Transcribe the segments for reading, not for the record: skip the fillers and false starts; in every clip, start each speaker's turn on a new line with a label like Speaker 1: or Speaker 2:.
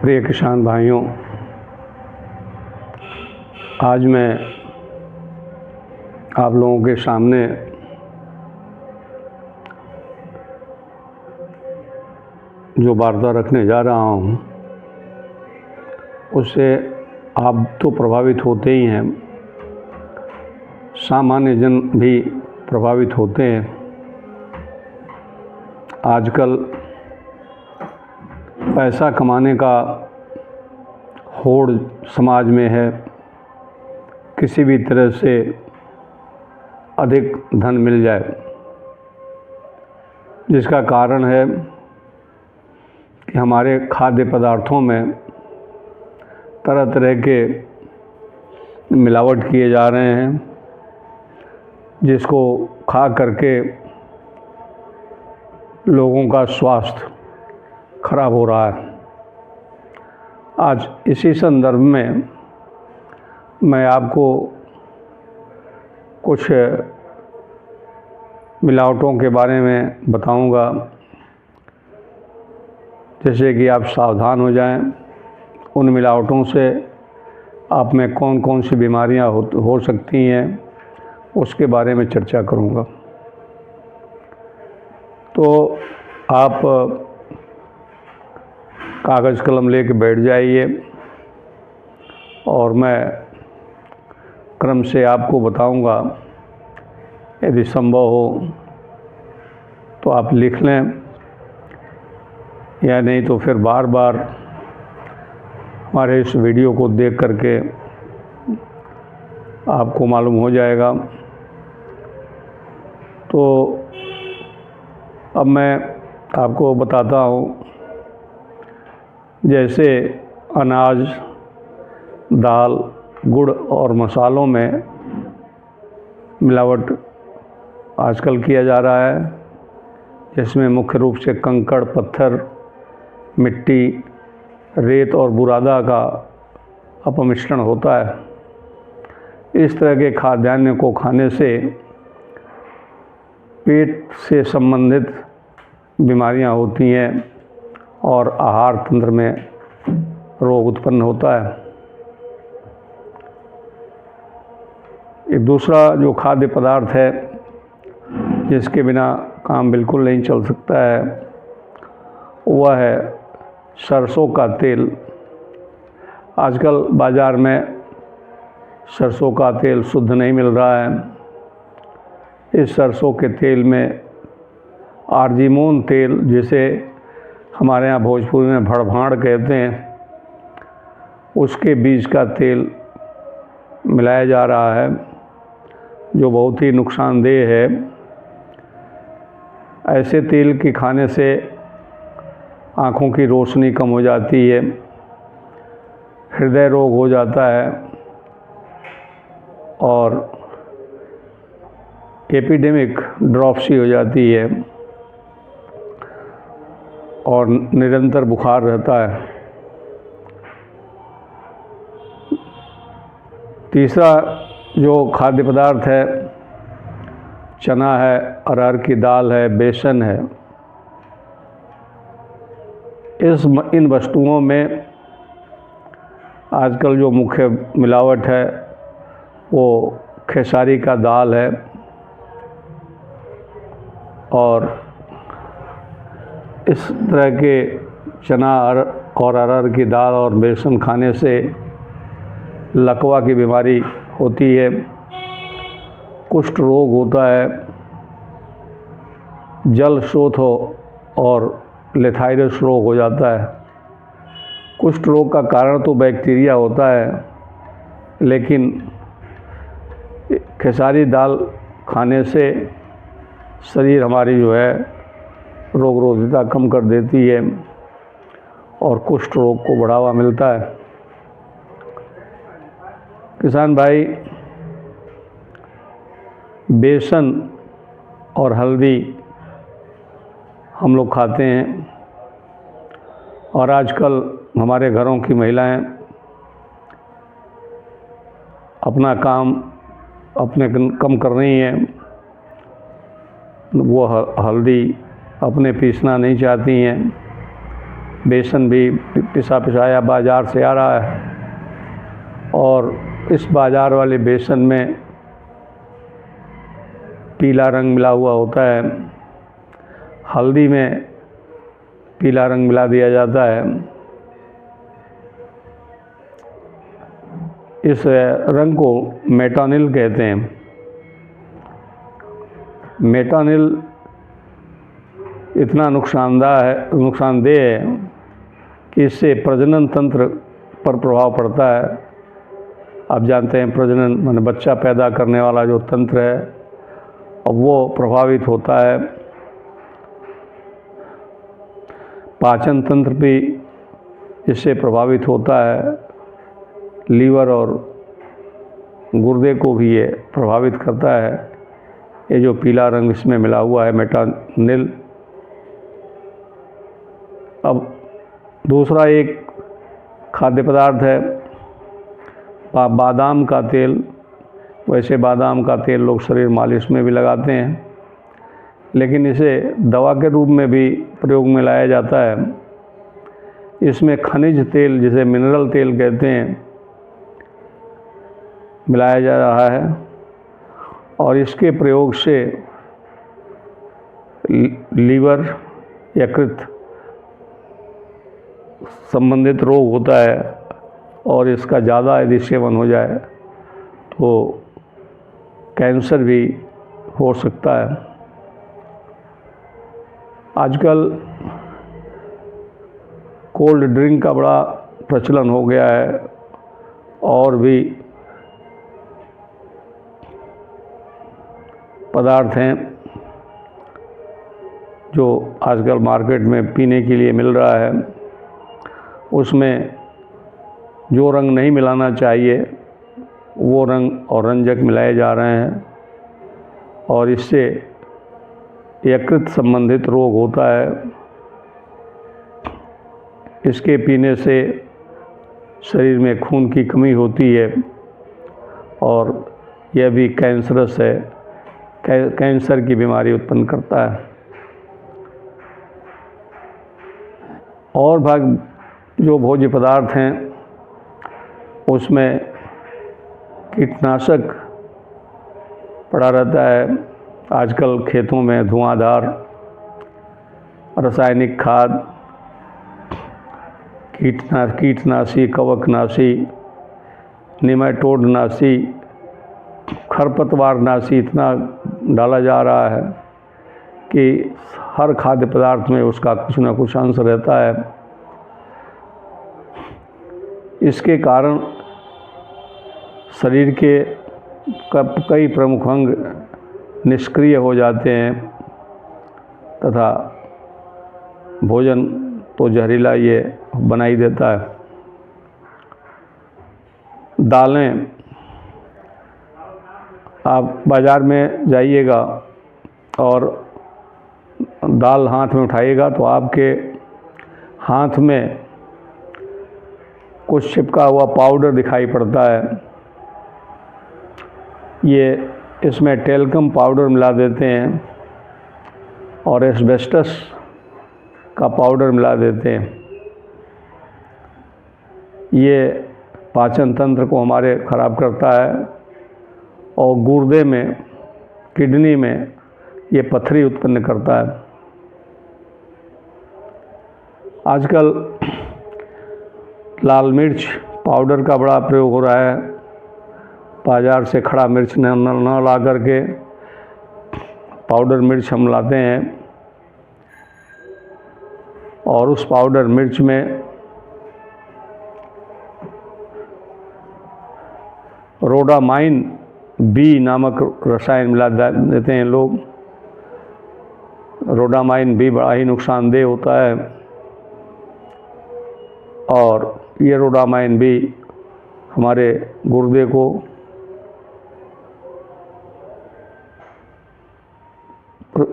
Speaker 1: प्रिय किसान भाइयों, आज मैं आप लोगों के सामने जो वार्ता रखने जा रहा हूँ उससे आप तो प्रभावित होते ही हैं, सामान्य जन भी प्रभावित होते हैं। आजकल पैसा कमाने का होड़ समाज में है। किसी भी तरह से अधिक धन मिल जाए, जिसका कारण है कि हमारे खाद्य पदार्थों में तरह तरह के मिलावट किए जा रहे हैं, जिसको खा करके लोगों का स्वास्थ्य खराब हो रहा है। आज इसी संदर्भ में मैं आपको कुछ मिलावटों के बारे में बताऊंगा, जैसे कि आप सावधान हो जाएं। उन मिलावटों से आप में कौन कौन सी बीमारियां हो सकती हैं, उसके बारे में चर्चा करूंगा। तो आप कागज़ कलम लेके बैठ जाइए और मैं क्रम से आपको बताऊंगा। यदि संभव हो तो आप लिख लें, या नहीं तो फिर बार बार हमारे इस वीडियो को देख करके आपको मालूम हो जाएगा। तो अब मैं आपको बताता हूँ। जैसे अनाज, दाल, गुड़ और मसालों में मिलावट आजकल किया जा रहा है, जिसमें मुख्य रूप से कंकड़, पत्थर, मिट्टी, रेत और बुरादा का अपमिश्रण होता है। इस तरह के खाद्यान्न को खाने से पेट से संबंधित बीमारियां होती हैं और आहार तंत्र में रोग उत्पन्न होता है। एक दूसरा जो खाद्य पदार्थ है जिसके बिना काम बिल्कुल नहीं चल सकता है, वह है सरसों का तेल। आजकल बाज़ार में सरसों का तेल शुद्ध नहीं मिल रहा है। इस सरसों के तेल में आर्जिमोन तेल, जिसे हमारे यहाँ भोजपुरी में भड़भाड़ कहते हैं, उसके बीज का तेल मिलाया जा रहा है, जो बहुत ही नुकसानदेह है। ऐसे तेल के खाने से आँखों की रोशनी कम हो जाती है, हृदय रोग हो जाता है और एपिडेमिक ड्रॉप्सी हो जाती है और निरंतर बुखार रहता है। तीसरा जो खाद्य पदार्थ है, चना है, अरहर की दाल है, बेसन है। इन वस्तुओं में आजकल जो मुख्य मिलावट है वो खेसारी का दाल है, और इस तरह के चना और अरहर की दाल और बेसन खाने से लकवा की बीमारी होती है, कुष्ठ रोग होता है, जल शोथ हो और लेथाइरस रोग हो जाता है। कुष्ठ रोग का कारण तो बैक्टीरिया होता है, लेकिन खेसारी दाल खाने से शरीर हमारी जो है रोग रोधिता कम कर देती है और कुष्ठ रोग को बढ़ावा मिलता है। किसान भाई, बेसन और हल्दी हम लोग खाते हैं, और आजकल हमारे घरों की महिलाएं अपना काम अपने कम कर रही हैं। वो हल्दी अपने पीसना नहीं चाहती हैं, बेसन भी पिसा पिसाया बाज़ार से आ रहा है और इस बाज़ार वाले बेसन में पीला रंग मिला हुआ होता है। हल्दी में पीला रंग मिला दिया जाता है। इस रंग को मेटानिल कहते हैं। मेटानिल इतना नुकसानदेह है कि इससे प्रजनन तंत्र पर प्रभाव पड़ता है। आप जानते हैं प्रजनन माने बच्चा पैदा करने वाला जो तंत्र है अब वो प्रभावित होता है। पाचन तंत्र भी इससे प्रभावित होता है। लीवर और गुर्दे को भी ये प्रभावित करता है। ये जो पीला रंग इसमें मिला हुआ है मेटानिल। अब दूसरा एक खाद्य पदार्थ है बादाम का तेल। वैसे बादाम का तेल लोग शरीर मालिश में भी लगाते हैं, लेकिन इसे दवा के रूप में भी प्रयोग में लाया जाता है। इसमें खनिज तेल जिसे मिनरल तेल कहते हैं मिलाया जा रहा है और इसके प्रयोग से लीवर यकृत संबंधित रोग होता है और इसका ज़्यादा यदि सेवन हो जाए तो कैंसर भी हो सकता है। आजकल कोल्ड ड्रिंक का बड़ा प्रचलन हो गया है और भी पदार्थ हैं जो आजकल मार्केट में पीने के लिए मिल रहा है। उसमें जो रंग नहीं मिलाना चाहिए वो रंग और रंजक मिलाए जा रहे हैं और इससे यकृत संबंधित रोग होता है। इसके पीने से शरीर में खून की कमी होती है और यह भी कैंसरस है, कैंसर की बीमारी उत्पन्न करता है। और जो भोज्य पदार्थ हैं उसमें कीटनाशक पड़ा रहता है। आजकल खेतों में धुआंधार रासायनिक खाद, कीटनाशी, कवकनाशी, निमेटोडनाशी, खरपतवारनाशी इतना डाला जा रहा है कि हर खाद्य पदार्थ में उसका कुछ न कुछ अंश रहता है। इसके कारण शरीर के कई प्रमुख अंग निष्क्रिय हो जाते हैं तथा भोजन तो जहरीला ये बना ही देता है। दालें, आप बाज़ार में जाइएगा और दाल हाथ में उठाइएगा तो आपके हाथ में कुछ चिपका हुआ पाउडर दिखाई पड़ता है। ये इसमें टेल्कम पाउडर मिला देते हैं और एस्बेस्टस का पाउडर मिला देते हैं। ये पाचन तंत्र को हमारे ख़राब करता है और गुर्दे में, किडनी में ये पथरी उत्पन्न करता है। आजकल लाल मिर्च पाउडर का बड़ा प्रयोग हो रहा है। बाज़ार से खड़ा मिर्च न ला करके पाउडर मिर्च हम लाते हैं और उस पाउडर मिर्च में रोडामाइन बी नामक रसायन मिला देते हैं लोग। रोडामाइन बी बड़ा ही नुकसानदेह होता है और ये रोडामाइन बी हमारे गुर्दे को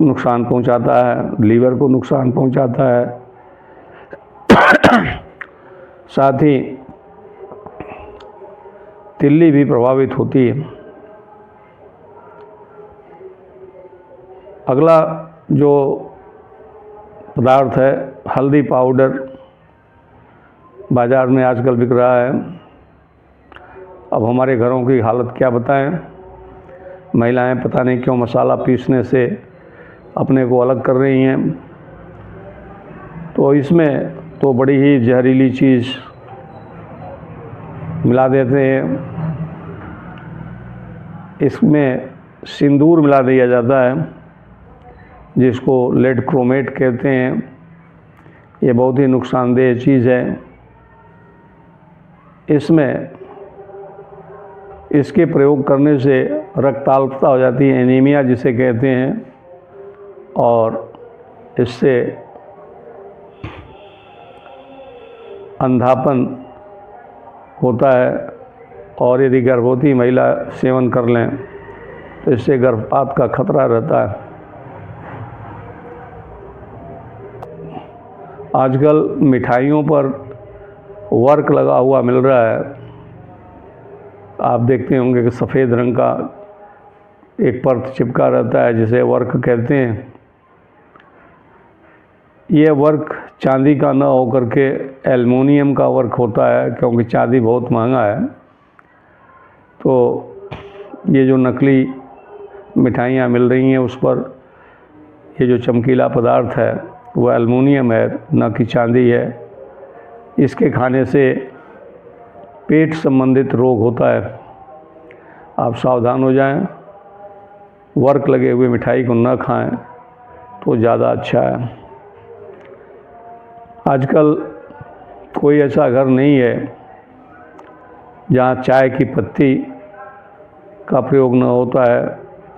Speaker 1: नुकसान पहुंचाता है, लीवर को नुकसान पहुंचाता है। साथ ही तिल्ली भी प्रभावित होती है। अगला जो पदार्थ है हल्दी पाउडर, बाज़ार में आजकल बिक रहा है। अब हमारे घरों की हालत क्या बताएं। महिलाएं पता नहीं क्यों मसाला पीसने से अपने को अलग कर रही हैं। तो इसमें तो बड़ी ही जहरीली चीज़ मिला देते हैं। इसमें सिंदूर मिला दिया जाता है, जिसको लेड क्रोमेट कहते हैं। ये बहुत ही नुकसानदेह चीज़ है। इसमें इसके प्रयोग करने से रक्ताल्पता हो जाती है, एनीमिया जिसे कहते हैं, और इससे अंधापन होता है। और यदि गर्भवती महिला सेवन कर लें तो इससे गर्भपात का खतरा रहता है। आजकल मिठाइयों पर वर्क लगा हुआ मिल रहा है। आप देखते होंगे कि सफ़ेद रंग का एक परत चिपका रहता है, जिसे वर्क कहते हैं। ये वर्क चांदी का न होकर के एल्युमिनियम का वर्क होता है, क्योंकि चांदी बहुत महंगा है। तो ये जो नकली मिठाइयाँ मिल रही हैं उस पर ये जो चमकीला पदार्थ है वो एल्युमिनियम है, न कि चांदी है। इसके खाने से पेट संबंधित रोग होता है। आप सावधान हो जाएं, वर्क लगे हुए मिठाई को न खाएं तो ज़्यादा अच्छा है। आजकल कोई ऐसा घर नहीं है जहाँ चाय की पत्ती का प्रयोग न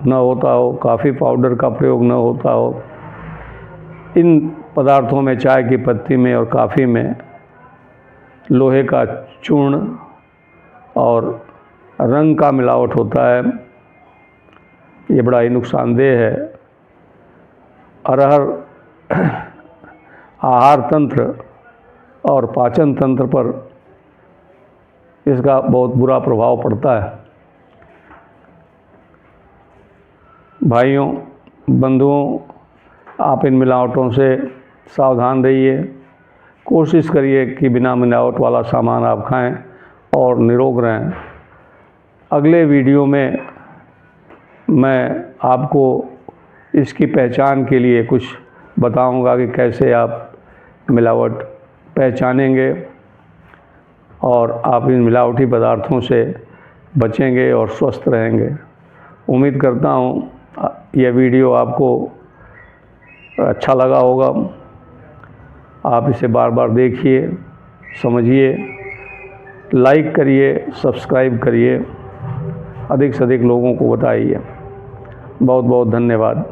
Speaker 1: होता हो, कॉफ़ी पाउडर का प्रयोग न होता हो। इन पदार्थों में, चाय की पत्ती में और कॉफ़ी में लोहे का चूर्ण और रंग का मिलावट होता है। ये बड़ा ही नुकसानदेह है। अरहर आहार तंत्र और पाचन तंत्र पर इसका बहुत बुरा प्रभाव पड़ता है। भाइयों, बंधुओं, आप इन मिलावटों से सावधान रहिए। कोशिश करिए कि बिना मिलावट वाला सामान आप खाएं और निरोग रहें। अगले वीडियो में मैं आपको इसकी पहचान के लिए कुछ बताऊंगा कि कैसे आप मिलावट पहचानेंगे और आप इन मिलावटी पदार्थों से बचेंगे और स्वस्थ रहेंगे। उम्मीद करता हूँ यह वीडियो आपको अच्छा लगा होगा। आप इसे बार बार देखिए, समझिए, लाइक करिए, सब्सक्राइब करिए, अधिक से अधिक लोगों को बताइए। बहुत बहुत धन्यवाद।